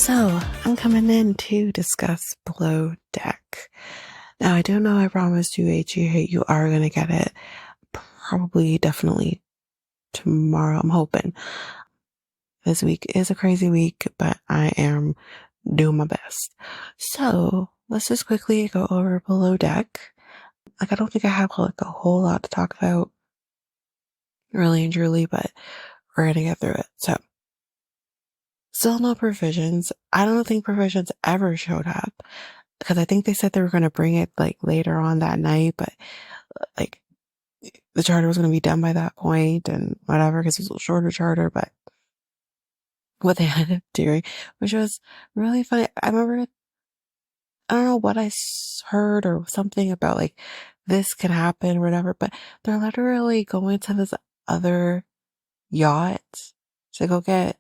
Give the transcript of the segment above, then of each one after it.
So, I'm coming in to discuss Below Deck. Now, I do know I promised you HU, you are going to get it. Probably, definitely tomorrow, I'm hoping. This week is a crazy week, but I am doing my best. So, let's just quickly go over Below Deck. I don't think I have a whole lot to talk about, really and truly, but we're going to get through it. So, still no provisions. I don't think provisions ever showed up because I think they said they were going to bring it later on that night, but like the charter was going to be done by that point and whatever because it was a shorter charter. But what they ended up doing, which was really funny. I remember, I don't know what I heard or something about this could happen or whatever, but they're literally going to this other yacht to go get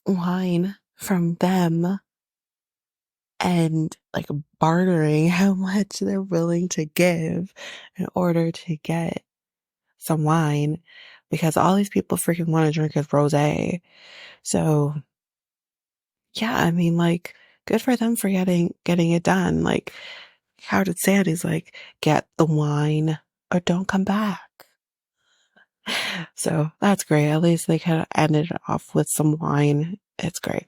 wine from them and bartering how much they're willing to give in order to get some wine because all these people freaking want to drink is rosé. So yeah, I mean, good for them for getting it done. How did Sandy's get the wine or don't come back? So that's great. At least they kind of ended it off with some wine. It's great.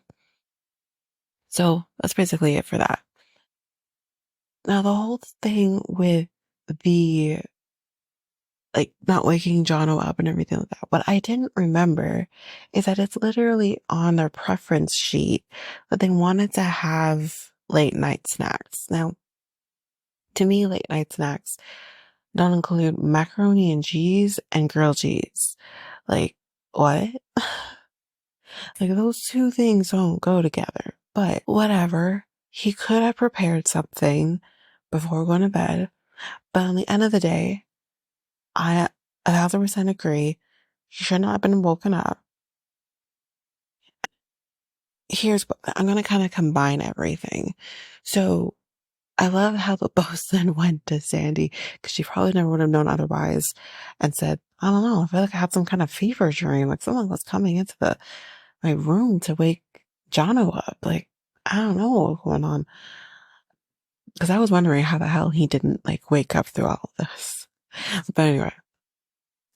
So that's basically it for that. Now, the whole thing with the not waking Jono up and everything like that, what I didn't remember is that it's literally on their preference sheet that they wanted to have late night snacks. Now, to me, late night snacks don't include macaroni and cheese and grilled cheese. What? Those two things don't go together. But whatever. He could have prepared something before going to bed. But on the end of the day, I 1,000% agree. He should not have been woken up. Here's what I'm going to kind of combine everything. So I love how the boss then went to Sandy because she probably never would have known otherwise and said, I don't know, I feel like I had some kind of fever dream. Someone was coming into my room to wake Jono up. I don't know what was going on. Because I was wondering how the hell he didn't wake up through all of this. But anyway,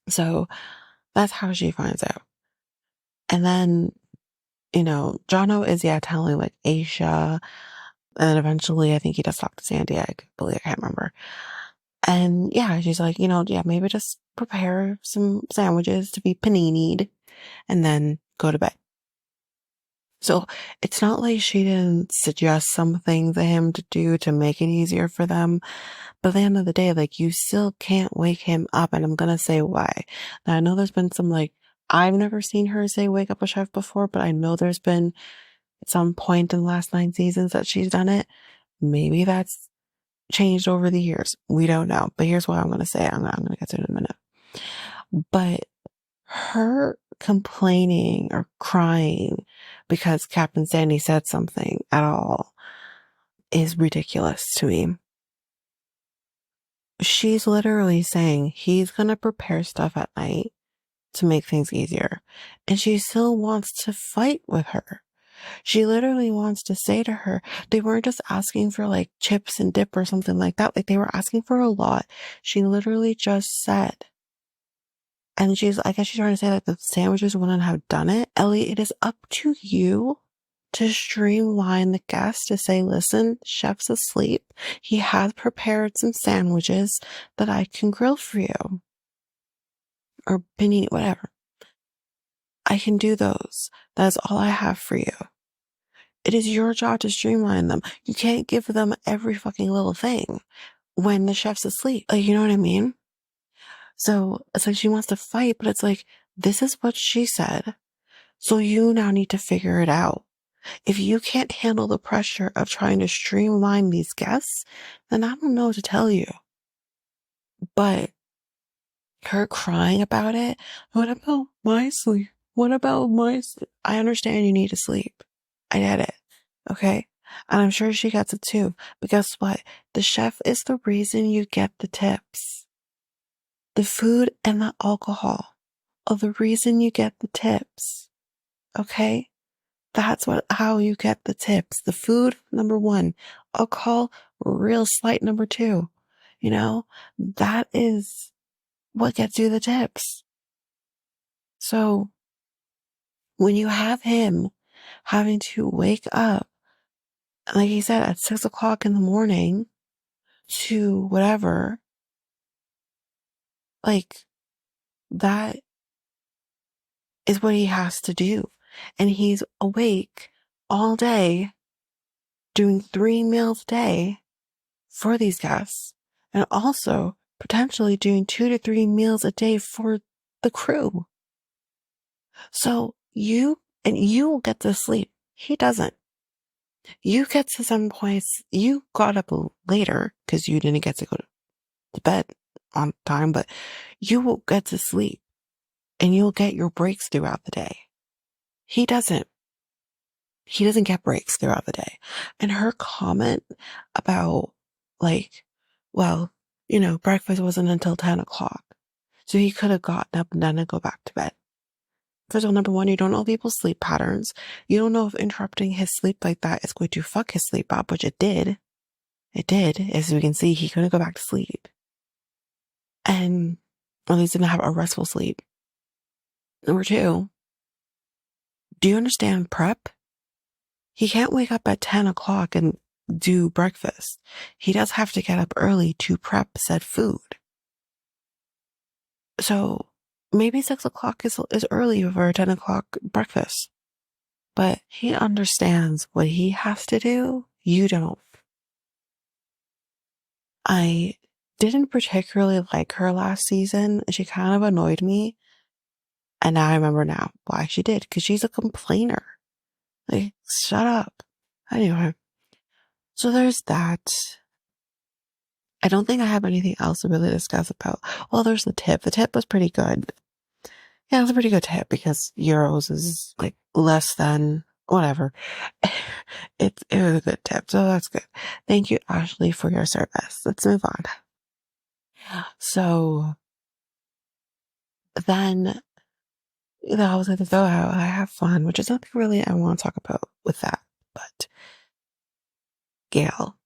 so that's how she finds out. And then, Jono is, telling Aesha. And then eventually I think he does talk to Sandy. I can't remember. And yeah, she's maybe just prepare some sandwiches to be paninied and then go to bed. So it's not like she didn't suggest something to him to do to make it easier for them. But at the end of the day, you still can't wake him up. And I'm going to say why. Now, I know there's been some, I've never seen her say wake up a chef before, but I know there's been at some point in the last 9 seasons that she's done it. Maybe that's changed over the years. We don't know. But here's what I'm going to say. I'm going to get to it in a minute. But her complaining or crying because Captain Sandy said something at all is ridiculous to me. She's literally saying he's going to prepare stuff at night to make things easier. And she still wants to fight with her. She literally wants to say to her, they weren't just asking for chips and dip or something like that. They were asking for a lot. She literally just said, and I guess she's trying to say the sandwiches wouldn't have done it. Ellie, it is up to you to streamline the guest to say, listen, chef's asleep. He has prepared some sandwiches that I can grill for you. Or panini, whatever. I can do those. That is all I have for you. It is your job to streamline them. You can't give them every fucking little thing when the chef's asleep. You know what I mean? So it's she wants to fight, but it's this is what she said. So you now need to figure it out. If you can't handle the pressure of trying to streamline these guests, then I don't know what to tell you. But her crying about it, what about my sleep? What about my sleep? I understand you need to sleep. I get it. Okay? And I'm sure she gets it too. But guess what? The chef is the reason you get the tips. The food and the alcohol are the reason you get the tips. Okay? That's how you get the tips. The food, number one. Alcohol, real slight, number two. You know, that is what gets you the tips. So when you have him having to wake up, like he said, at 6 o'clock in the morning to whatever, like that is what he has to do. And he's awake all day doing 3 meals a day for these guests, and also potentially doing 2 to 3 meals a day for the crew. So you will get to sleep. He doesn't. You get to some points, you got up later because you didn't get to go to bed on time, but you will get to sleep and you'll get your breaks throughout the day. He doesn't. He doesn't get breaks throughout the day. And her comment about like, well, breakfast wasn't until 10 o'clock. So he could have gotten up and then go back to bed. First of all, number one, you don't know people's sleep patterns. You don't know if interrupting his sleep like that is going to fuck his sleep up, which it did. It did. As we can see, he couldn't go back to sleep. And at least didn't have a restful sleep. Number two, do you understand prep? He can't wake up at 10 o'clock and do breakfast. He does have to get up early to prep said food. So maybe 6 o'clock is early for a 10 o'clock breakfast. But he understands what he has to do. You don't. I didn't particularly like her last season. She kind of annoyed me. And now I remember now why she did. Because she's a complainer. Like, shut up. Anyway. So there's that. I don't think I have anything else to really discuss about. Well, there's the tip. The tip was pretty good. Yeah, it was a pretty good tip because euros is like less than whatever. It was a good tip, so that's good. Thank you, Ashley, for your service. Let's move on. So then I was like to go out, I have fun, which is nothing really I want to talk about with that. But Gail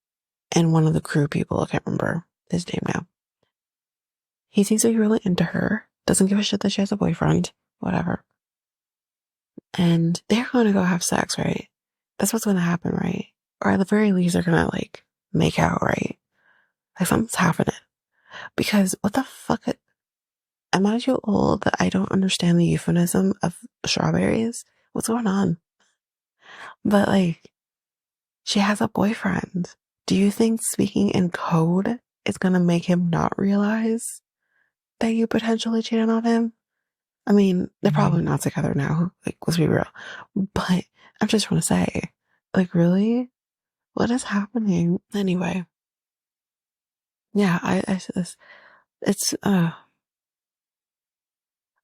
and one of the crew people, I can't remember his name now. He seems to be really into her. Doesn't give a shit that she has a boyfriend. Whatever. And they're going to go have sex, right? That's what's going to happen, right? Or at the very least, they're going to like make out, right? Like something's happening. Because what the fuck? Am I too old that I don't understand the euphemism of strawberries? What's going on? But like, she has a boyfriend. Do you think speaking in code is going to make him not realize that you potentially cheated on him? I mean, they're probably not together now. Like, let's be real. But I'm just trying to say, like, really? What is happening? Anyway. Yeah, I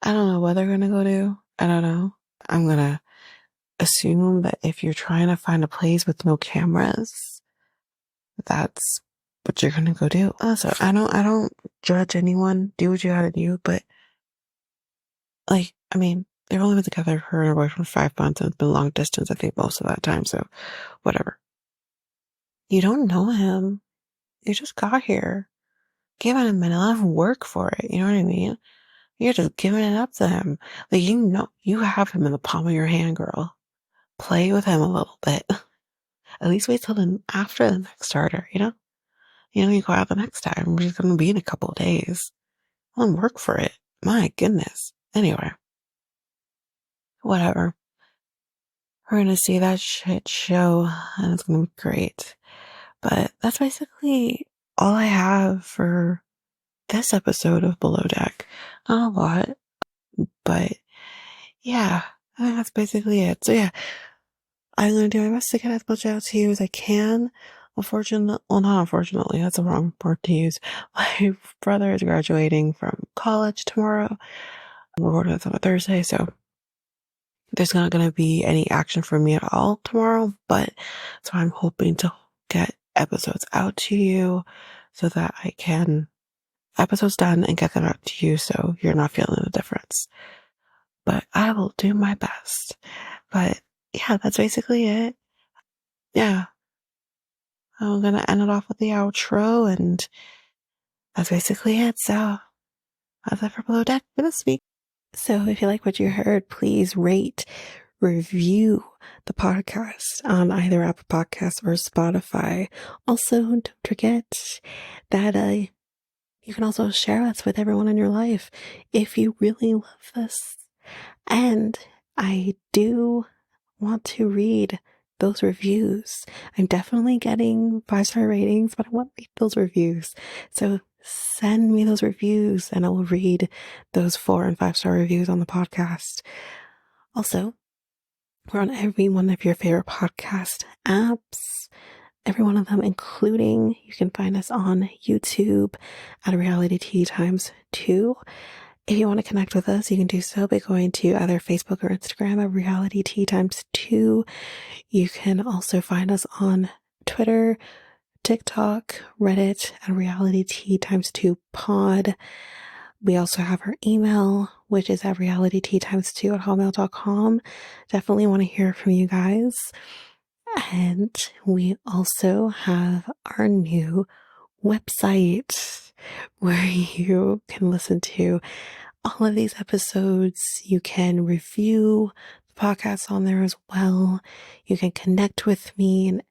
don't know what they're gonna go do. I don't know. I'm gonna assume that if you're trying to find a place with no cameras, that's what you're gonna go do. Also, I don't judge anyone. Do what you gotta do, but like, I mean, they've only been together, her and her boyfriend, for 5 months, and it's been long distance, I think, most of that time, so whatever. You don't know him. You just got here. Give it a minute, let him work for it, you know what I mean? You're just giving it up to him. Like, you have him in the palm of your hand, girl. Play with him a little bit. At least wait till after the next starter, you know? You go out the next time. We're just going to be in a couple of days. Let him work for it. My goodness. Anyway. Whatever. We're going to see that shit show, and it's going to be great. But that's basically all I have for this episode of Below Deck. Not a lot, but yeah, I think that's basically it. So yeah, I'm going to do my best to get as much out to you as I can. Not unfortunately, that's the wrong word to use. My brother is graduating from college tomorrow. We're recording this on a Thursday, so there's not going to be any action from me at all tomorrow, but so I'm hoping to get episodes out to you so that I can episodes done and get them out to you so you're not feeling the difference. But I will do my best. But yeah, that's basically it. Yeah. I'm gonna end it off with the outro, and that's basically it. So that's it for Below Deck for this week. So if you like what you heard, please rate, review the podcast on either Apple Podcasts or Spotify. Also, don't forget that you can also share us with everyone in your life if you really love this. And I do want to read those reviews. I'm definitely getting 5-star ratings, but I want to read those reviews. So send me those reviews and I will read those 4 and 5-star reviews on the podcast. Also, we're on every one of your favorite podcast apps. Every one of them, including you can find us on YouTube at Reality Tea Times 2. If you want to connect with us, you can do so by going to either Facebook or Instagram at Reality Tea Times 2. You can also find us on Twitter, TikTok, Reddit at Reality Tea Times 2 pod. We also have our email, which is at realityteatimes2 at hotmail.com. Definitely want to hear from you guys. And we also have our new website where you can listen to all of these episodes. You can review the podcast on there as well. You can connect with me in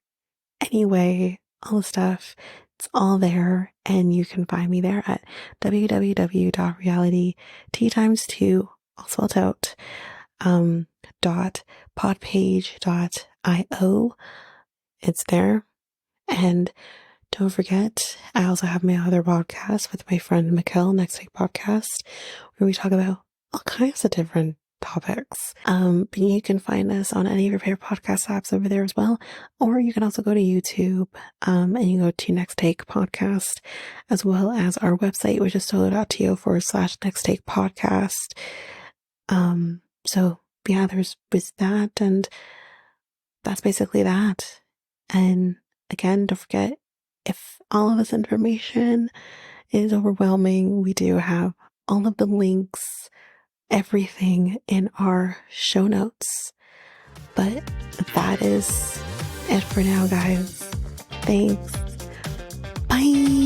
any way, all the stuff. It's all there, and you can find me there at www.realityteatimes2, all spelled out, .podpage.io. It's there. And don't forget, I also have my other podcast with my friend Mikkel, Next Take Podcast, where we talk about all kinds of different topics. But you can find us on any of your favorite podcast apps over there as well. Or you can also go to YouTube, and you go to Next Take Podcast, as well as our website, which is solo.to/Next Take Podcast. So yeah, there's that, and that's basically that. And again, don't forget, if all of this information is overwhelming, we do have all of the links, everything in our show notes. But that is it for now, guys. Thanks. Bye.